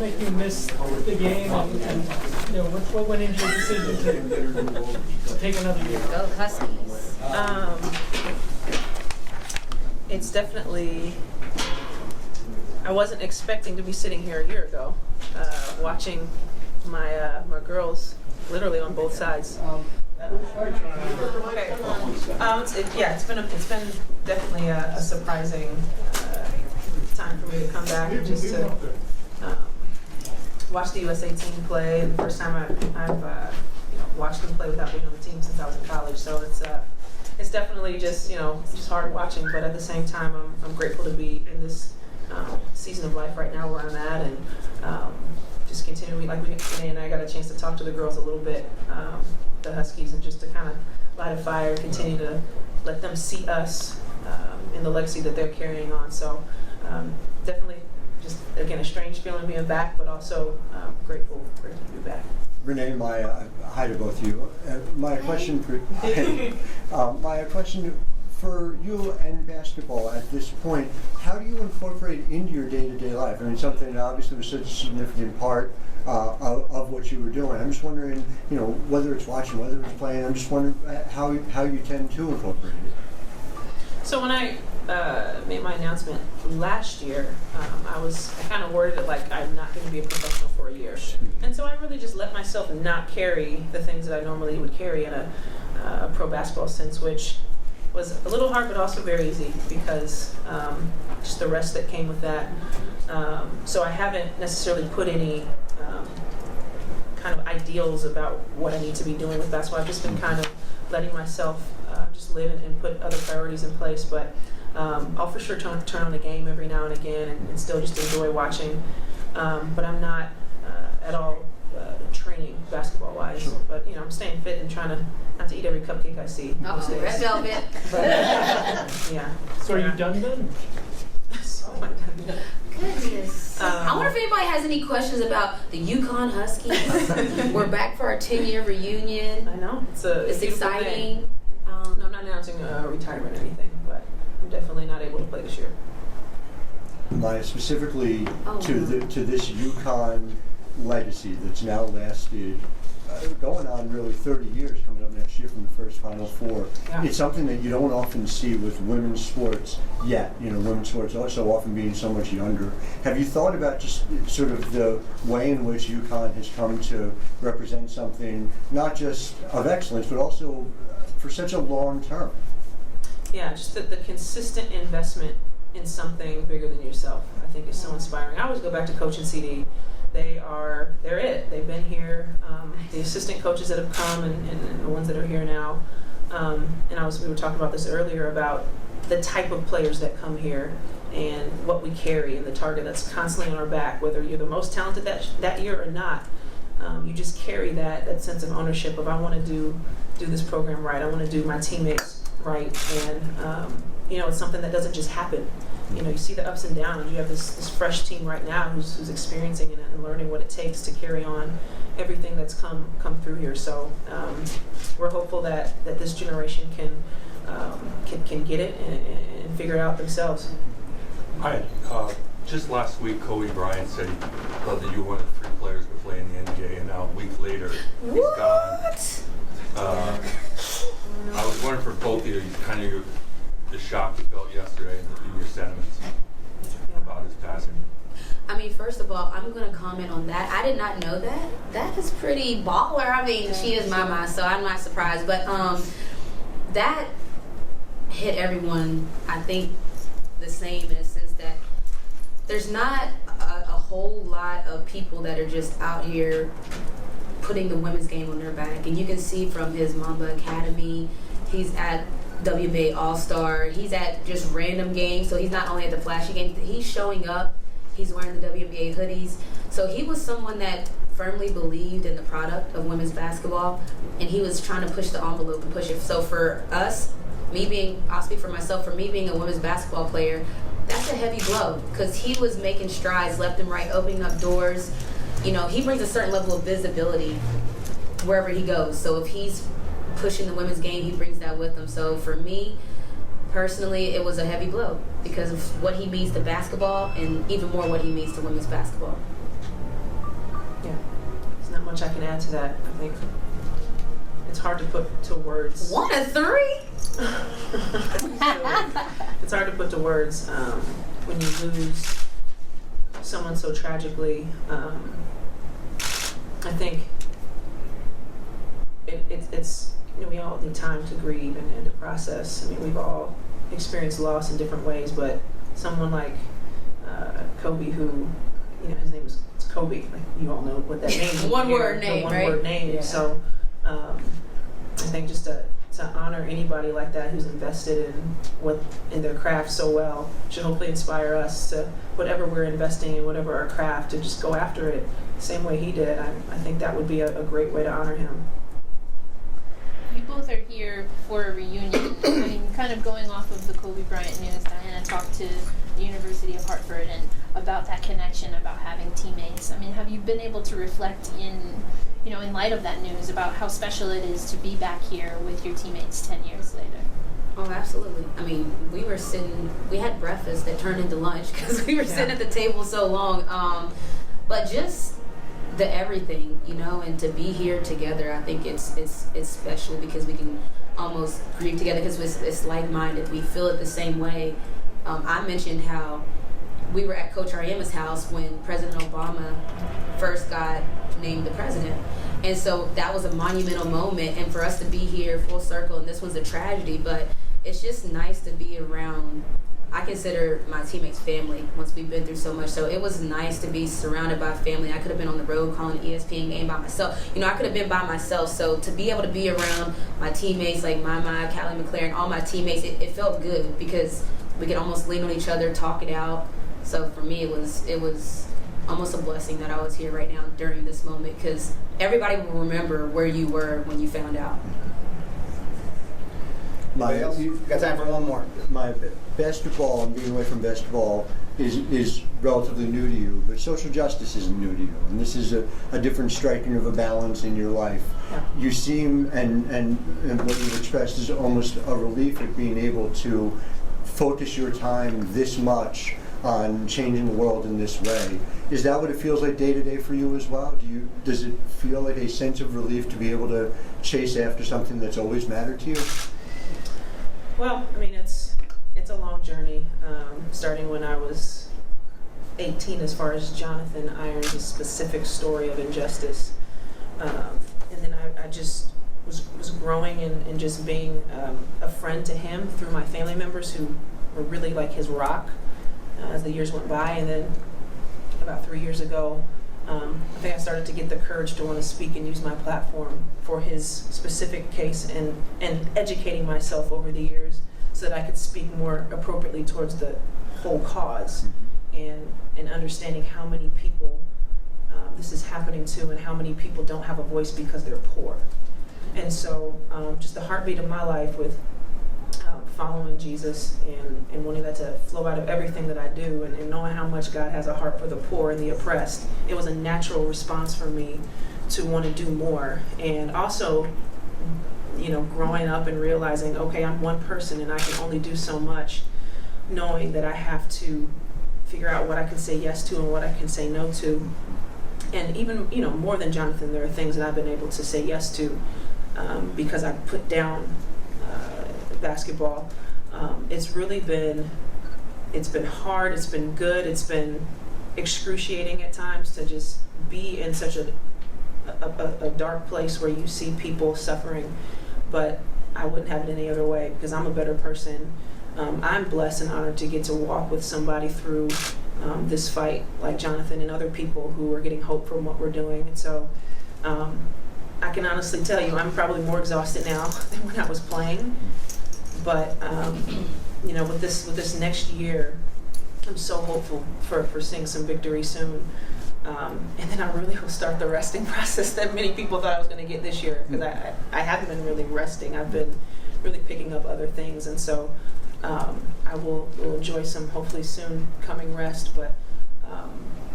make you miss the game, and what went into your decision to take another year? Go Huskies. It's definitely. I wasn't expecting to be sitting here a year ago, watching my girls literally on both sides. Okay. It's been definitely a surprising time for me to come back and just to watch the USA team play. The first time I've watched them play without being on the team since I was in college. So it's definitely just hard watching. But at the same time, I'm grateful to be in this season of life right now where I'm at, and just continuing, like Renee and I got a chance to talk to the girls a little bit, the Huskies, and just to kind of light a fire, continue to let them see us in the legacy that they're carrying on. So definitely just, again, a strange feeling being back, but also grateful to be back. Renee, hi to both of you. My question for you and basketball at this point, how do you incorporate it into your day-to-day life? I mean, something that obviously was such a significant part of what you were doing. I'm just wondering, whether it's watching, whether it's playing, I'm just wondering how you tend to incorporate it. So when I made my announcement last year, I kind of worded it like I'm not going to be a professional for a year. And so I really just let myself not carry the things that I normally would carry in a pro basketball sense, which was a little hard but also very easy because just the rest that came with that. So I haven't necessarily put any kind of ideals about what I need to be doing with basketball. I've just been kind of letting myself just live and put other priorities in place. But I'll for sure turn on the game every now and again and still just enjoy watching. But I'm not at all training basketball-wise. Sure. But I'm staying fit and trying to not to eat every cupcake I see. Red velvet. Yeah. So are you done then? So I'm done. Goodness. I wonder if anybody has any questions about the UConn Huskies. We're back for our 10-year reunion. I know. It's exciting. No, I'm not announcing a retirement or anything, but I'm definitely not able to play this year. Maya, specifically to this UConn legacy that's now lasted going on really 30 years, coming up next year from the first Final Four. Yeah. It's something that you don't often see with women's sports yet. Women's sports are so often being so much younger. Have you thought about just sort of the way in which UConn has come to represent something not just of excellence, but also for such a long term? Yeah, just the consistent investment in something bigger than yourself, I think, is so inspiring. I always go back to Coach and CD. They're it. They've been here. The assistant coaches that have come and the ones that are here now. And we were talking about this earlier about the type of players that come here and what we carry and the target that's constantly on our back, whether you're the most talented that year or not. You just carry that sense of ownership of, I want to do this program right. I want to do my teammates right. And it's something that doesn't just happen. You see the ups and downs. You have this fresh team right now who's experiencing it and learning what it takes to carry on everything that's come through here. So we're hopeful that this generation can get it and figure it out themselves. Hi. Just last week, Kobe Bryant said he thought that you were one of the 3 players to play in the NBA, and now a week later, he's gone. I was wondering for both of you, kind of the shock you felt yesterday and your sentiments about his passing. I mean, first of all, I'm going to comment on that. I did not know that. That is pretty baller. I mean, she is my mom, so I'm not surprised. But that hit everyone, I think, the same in a sense that there's not a whole lot of people that are just out here putting the women's game on their back. And you can see from his Mamba Academy, he's at WBA All-Star. He's at just random games, so he's not only at the flashy games, he's showing up. He's wearing the WBA hoodies. So he was someone that firmly believed in the product of women's basketball, and he was trying to push the envelope and push it. So for us, I'll speak for myself, for me being a women's basketball player, that's a heavy blow because he was making strides left and right, opening up doors. He brings a certain level of visibility wherever he goes. So if he's pushing the women's game, he brings that with him. So for me, personally, it was a heavy blow because of what he means to basketball and even more what he means to women's basketball. Yeah, there's not much I can add to that. I think it's hard to put to words. 1 of 3? It's hard to put to words when you lose someone so tragically. I think it's we all need time to grieve and to process. I mean, we've all experienced loss in different ways, but someone like Kobe, who his name was Kobe. Like, you all know what that means. One word name, right? One word name. Yeah. So I think just to honor anybody like that who's invested in their craft so well should hopefully inspire us to whatever we're investing in, whatever our craft, to just go after it the same way he did. I think that would be a great way to honor him. You both are here for a reunion. I mean, kind of going off of the Kobe Bryant news, Diana talked to the University of Hartford and about that connection, about having teammates. I mean, have you been able to reflect in light of that news about how special it is to be back here with your teammates 10 years later? Oh, absolutely. I mean, we had breakfast that turned into lunch because we were sitting at the table so long. But just the everything, and to be here together, I think it's special because we can almost grieve together because it's like-minded. We feel it the same way. I mentioned how we were at Coach Ariema's house when President Obama first got named the president. And so that was a monumental moment, and for us to be here full circle, and this was a tragedy, but it's just nice to be around. I consider my teammates family once we've been through so much, so it was nice to be surrounded by family. I could have been on the road calling an ESPN game by myself. I could have been by myself, so to be able to be around my teammates like Mama, Callie McLaren, all my teammates, it felt good because we could almost lean on each other, talk it out. So for me, it was almost a blessing that I was here right now during this moment because everybody will remember where you were when you found out. You got time for one more. My basketball and being away from basketball is relatively new to you, but social justice isn't new to you, and this is a different striking of a balance in your life. Yeah. You seem, and what you've expressed is almost a relief at being able to focus your time this much on changing the world in this way. Is that what it feels like day to day for you as well? Does it feel like a sense of relief to be able to chase after something that's always mattered to you? Well, I mean, it's a long journey, starting when I was 18 as far as Jonathan Irons' specific story of injustice. And then I just was growing and just being a friend to him through my family members who were really like his rock as the years went by. And then about 3 years ago, I think I started to get the courage to want to speak and use my platform for his specific case and educating myself over the years so that I could speak more appropriately towards the whole cause and understanding how many people this is happening to and how many people don't have a voice because they're poor. And so just the heartbeat of my life with following Jesus and wanting that to flow out of everything that I do and knowing how much God has a heart for the poor and the oppressed, it was a natural response for me to want to do more. And also, growing up and realizing, okay, I'm one person and I can only do so much, knowing that I have to figure out what I can say yes to and what I can say no to. And even, more than Jonathan, there are things that I've been able to say yes to because I put down basketball. It's been hard, it's been good, it's been excruciating at times to just be in such a dark place where you see people suffering, but I wouldn't have it any other way because I'm a better person. I'm blessed and honored to get to walk with somebody through this fight like Jonathan and other people who are getting hope from what we're doing. And so I can honestly tell you I'm probably more exhausted now than when I was playing. But with this next year, I'm so hopeful for seeing some victory soon. And then I really will start the resting process that many people thought I was going to get this year because I haven't been really resting. I've been really picking up other things, and so I will enjoy some hopefully soon coming rest. But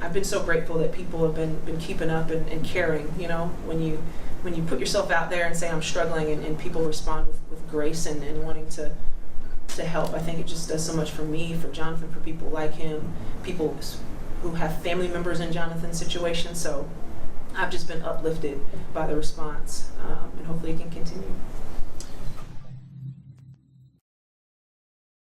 I've been so grateful that people have been keeping up and caring. When you put yourself out there and say I'm struggling and people respond with grace and wanting to help, I think it just does so much for me, for Jonathan, for people like him, people who have family members in Jonathan's situation. So I've just been uplifted by the response, and hopefully it can continue.